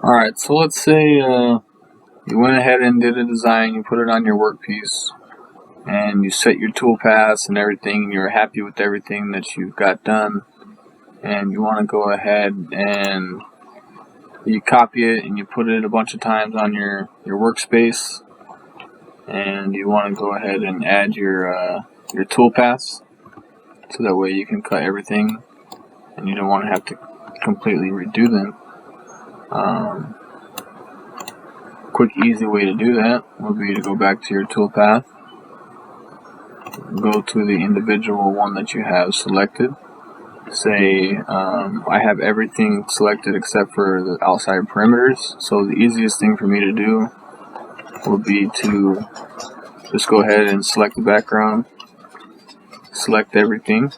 Alright, so let's say you went ahead and did a design, you put it on your workpiece, and you set your toolpaths and everything, and you're happy with everything that you've got done, and you want to go ahead and you copy it and you put it a bunch of times on your workspace, and you want to go ahead and add your toolpaths, so that way you can cut everything and you don't want to have to completely redo them. Quick easy way to do that would be to go back to your toolpath, go to the individual one that you have selected. Say I have everything selected except for the outside perimeters, so the easiest thing for me to do would be to just go ahead and select the background, select everything,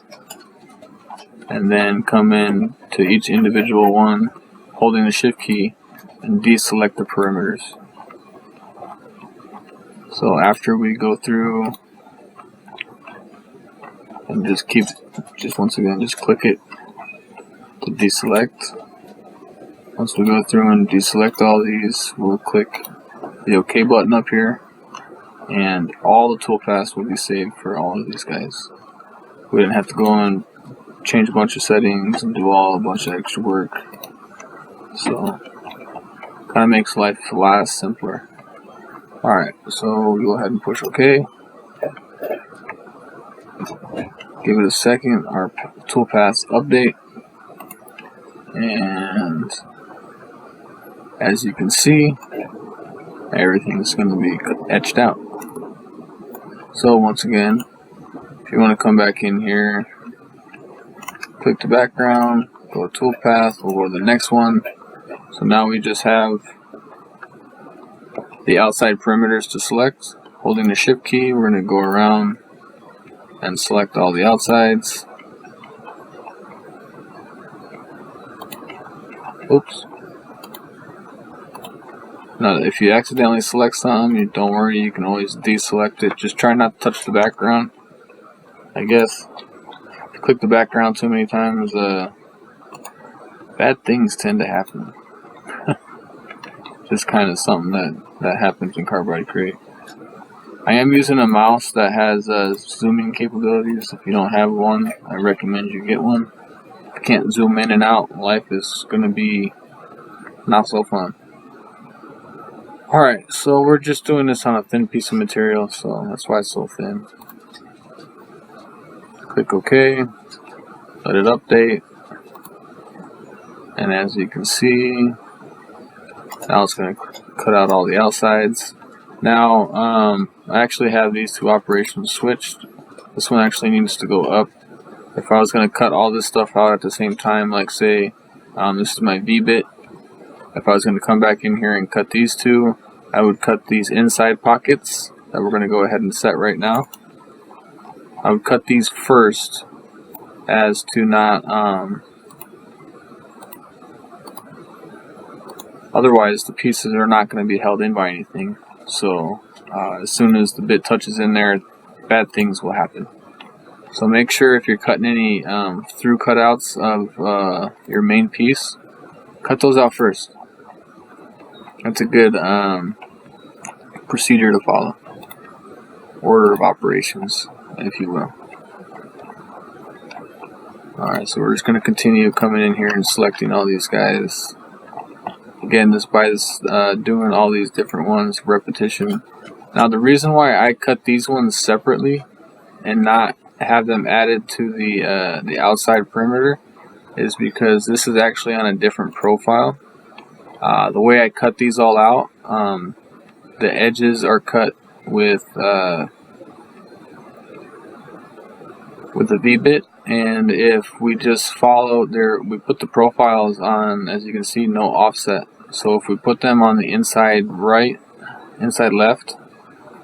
and then come in to each individual one holding the shift key and deselect the perimeters. So after we go through and once again click it to deselect. Once we go through and deselect all these, we'll click the OK button up here, and all the toolpaths will be saved for all of these guys. We didn't have to go and change a bunch of settings and do a bunch of extra work. So kind of makes life a lot simpler. Alright, so we go ahead and push OK. Give it a second, our toolpaths update, and as you can see, everything is going to be etched out. So once again, if you want to come back in here, click the background, go to toolpath, we'll go to the next one. So now we just have the outside perimeters to select. Holding the shift key, we're going to go around and select all the outsides. Oops. Now, if you accidentally select something, don't worry, you can always deselect it. Just try not to touch the background. I guess if you click the background too many times, bad things tend to happen. Just kind of something that happens in Carbide Create. I am using a mouse that has zooming capabilities. If you don't have one, I recommend you get one. If you can't zoom in and out, life is going to be not so fun. Alright, so we're just doing this on a thin piece of material, so that's why it's so thin. Click OK, let it update, and as you can see, now it's going to cut out all the outsides. Now, I actually have these two operations switched. This one actually needs to go up. If I was going to cut all this stuff out at the same time, like say, this is my V-bit. If I was going to come back in here and cut these two, I would cut these inside pockets that we're going to go ahead and set right now. I would cut these first as to not, otherwise the pieces are not going to be held in by anything. So as soon as the bit touches in there, bad things will happen. So make sure if you're cutting any through cutouts of your main piece, cut those out first. That's a good procedure to follow. Order of operations, if you will. Alright, so we're just going to continue coming in here and selecting all these guys. Again, doing all these different ones, repetition. Now the reason why I cut these ones separately and not have them added to the outside perimeter is because this is actually on a different profile. The way I cut these all out, the edges are cut with a V-bit, and if we just follow there, we put the profiles on, as you can see, no offset. So if we put them on the inside right, inside left,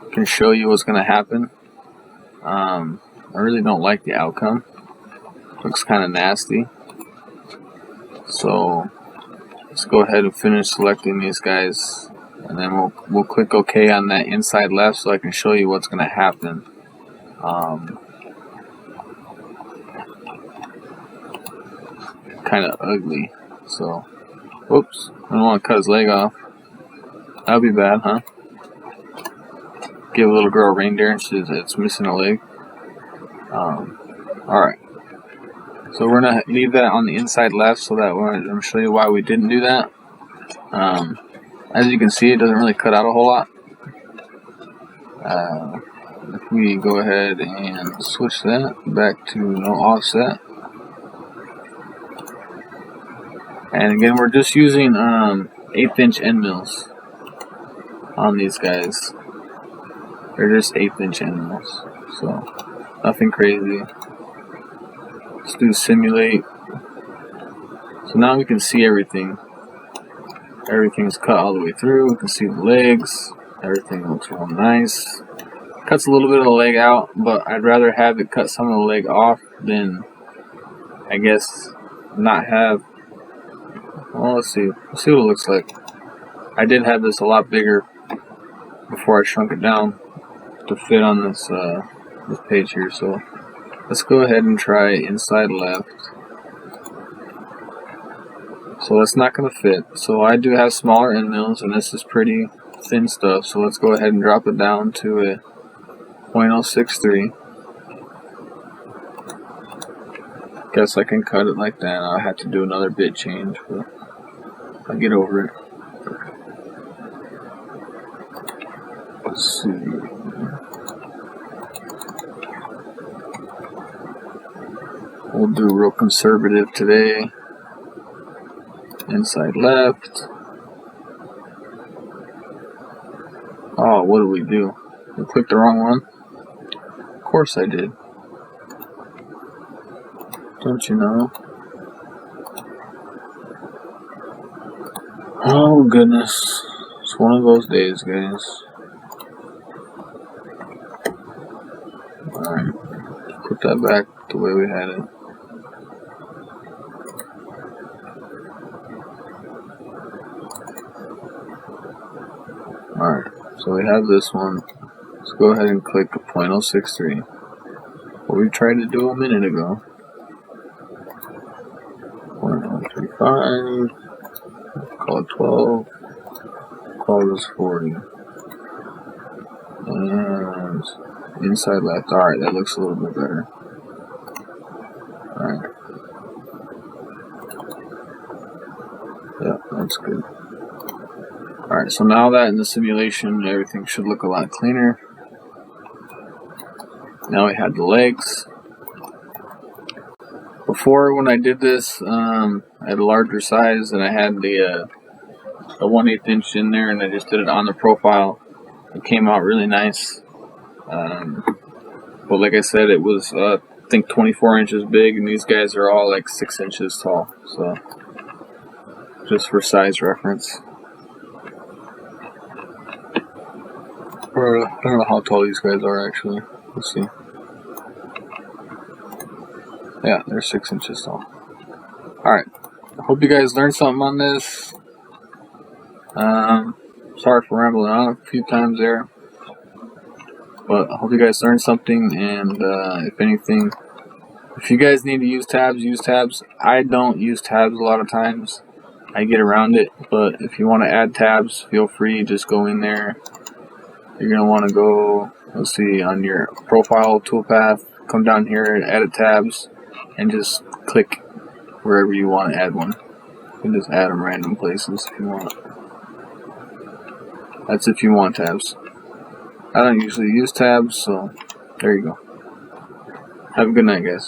I can show you what's going to happen. I really don't like the outcome. Looks kind of nasty. So let's go ahead and finish selecting these guys, and then we'll click OK on that inside left so I can show you what's going to happen. Kind of ugly. So Whoops, I don't want to cut his leg off. That would be bad, huh? Give a little girl a reindeer and it's missing a leg. Alright. So we're going to leave that on the inside left so that I'm going to show you why we didn't do that. As you can see, it doesn't really cut out a whole lot. If we go ahead and switch that back to no offset. And again, we're just using 1/8 inch end mills on these guys. They're just 1/8 inch end mills, so nothing crazy. Let's do simulate. So now we can see everything. Everything's cut all the way through. We can see the legs. Everything looks real nice. Cuts a little bit of the leg out, but I'd rather have it cut some of the leg off than, I guess, not have. Well, let's see. Let's see what it looks like. I did have this a lot bigger before I shrunk it down to fit on this this page here. So let's go ahead and try inside left. So that's not going to fit. So I do have smaller end mills, and this is pretty thin stuff. So let's go ahead and drop it down to a 0.063. Guess I can cut it like that. I'll have to do another bit change, but I'll get over it. Let's see. We'll do real conservative today. Inside left. Oh, what did we do? We clicked the wrong one? Of course I did. Don't you know? Oh goodness. It's one of those days, guys. Alright. Put that back the way we had it. Alright, so we have this one. Let's go ahead and click a 0.063. What we tried to do a minute ago. 0.035. Call it 12. Call this 40. And inside left. Alright, that looks a little bit better. Alright. Yeah, that's good. Alright, so now that in the simulation, everything should look a lot cleaner. Now we had the legs. Before, when I did this at a larger size, and I had the 1/8 inch in there, and I just did it on the profile, it came out really nice. But like I said, it was I think 24 inches big, and these guys are all like 6 inches tall. So just for size reference. Or, I don't know how tall these guys are actually. Let's see. Yeah, they're 6 inches tall. Alright. I hope you guys learned something on this. Sorry for rambling on a few times there. But I hope you guys learned something, and if anything, if you guys need to use tabs, use tabs. I don't use tabs a lot of times. I get around it, but if you want to add tabs, feel free, just go in there. You're going to want to go, let's see, on your profile toolpath, come down here and edit tabs, and just click wherever you want to add one. You can just add them random places if you want. That's if you want tabs. I don't usually use tabs, so there you go. Have a good night, guys.